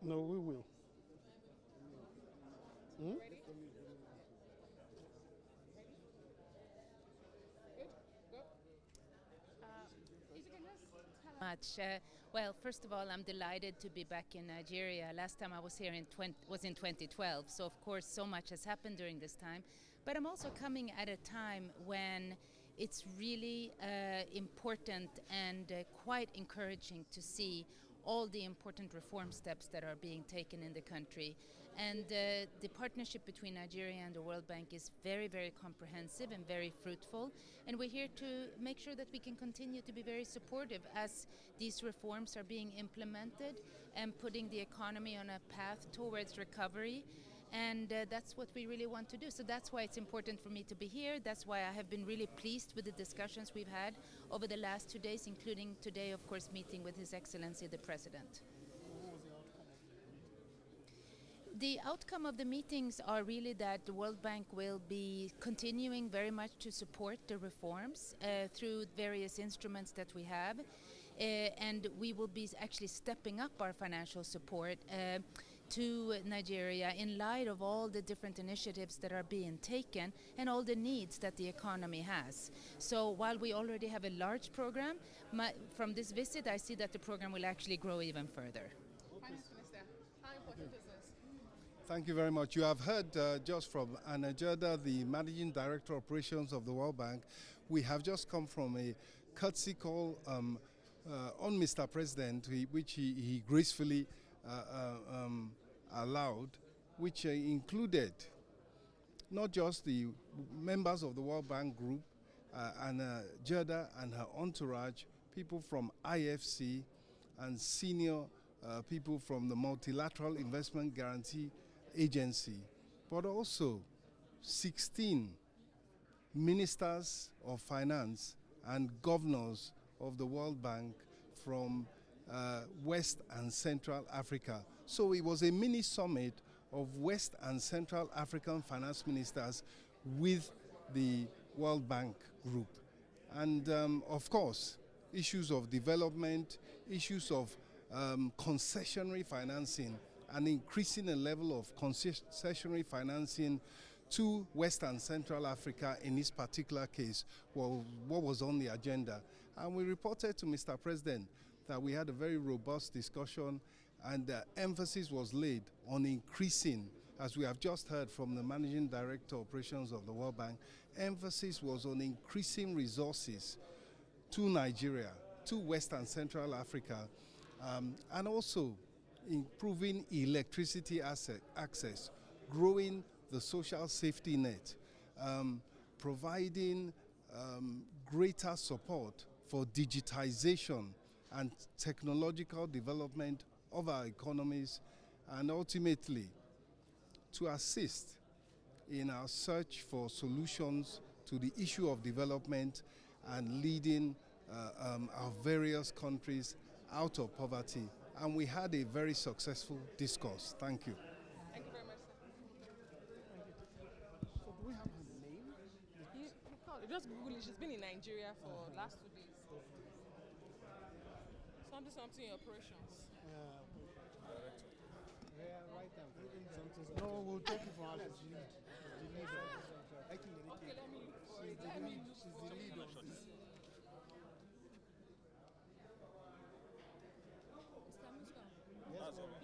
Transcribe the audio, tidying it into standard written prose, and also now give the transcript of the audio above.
No, we will. Hmm? Much. Well, first of all, I'm delighted to be back in Nigeria. Last time I was here was in 2012, so of course so much has happened during this time. But I'm also coming at a time when it's really important and quite encouraging to see all the important reform steps that are being taken in the country. And the partnership between Nigeria and the World Bank is very, very comprehensive and very fruitful. And we're here to make sure that we can continue to be very supportive as these reforms are being implemented and putting the economy on a path towards recovery. And that's what we really want to do. So that's why it's important for me to be here. That's why I have been really pleased with the discussions we've had over the last 2 days, including today, of course, meeting with His Excellency the President. The outcome of the meetings are really that the World Bank will be continuing very much to support the reforms through various instruments that we have. And we will be actually stepping up our financial support to Nigeria in light of all the different initiatives that are being taken and all the needs that the economy has. So while we already have a large program, from this visit I see that the program will actually grow even further. Finance Minister, how important is this? Thank you very much. You have heard just from Anna Jada, the Managing Director Operations of the World Bank. We have just come from a courtesy call on Mr. President, which he gracefully allowed, which included not just the members of the World Bank Group, Anna Jada and her entourage, people from IFC and senior people from the Multilateral Investment Guarantee Agency, but also 16 ministers of finance and governors of the World Bank from West and Central Africa. So it was a mini summit of West and Central African finance ministers with the World Bank Group. And of course, issues of development, issues of concessionary financing, and increasing the level of concessionary financing to West and Central Africa in this particular case, well, what was on the agenda. And we reported to Mr. President that we had a very robust discussion, and the emphasis was laid on increasing, as we have just heard from the Managing Director Operations of the World Bank, emphasis was on increasing resources to Nigeria, to West and Central Africa, and also improving electricity access, growing the social safety net, providing greater support for digitization and technological development of our economies, and ultimately to assist in our search for solutions to the issue of development and leading our various countries out of poverty. And we had a very successful discourse. Thank you. Thank you very much, sir. So do we have her name? You called. Just Google it. She's been in Nigeria for the last 2 days. Something in operations. Yeah, right now. No, we'll take it from her. She's the lead. Okay, let me look for She's it. the Let me lead. look She's for the it. lead on this. Mr. Muska. Yes,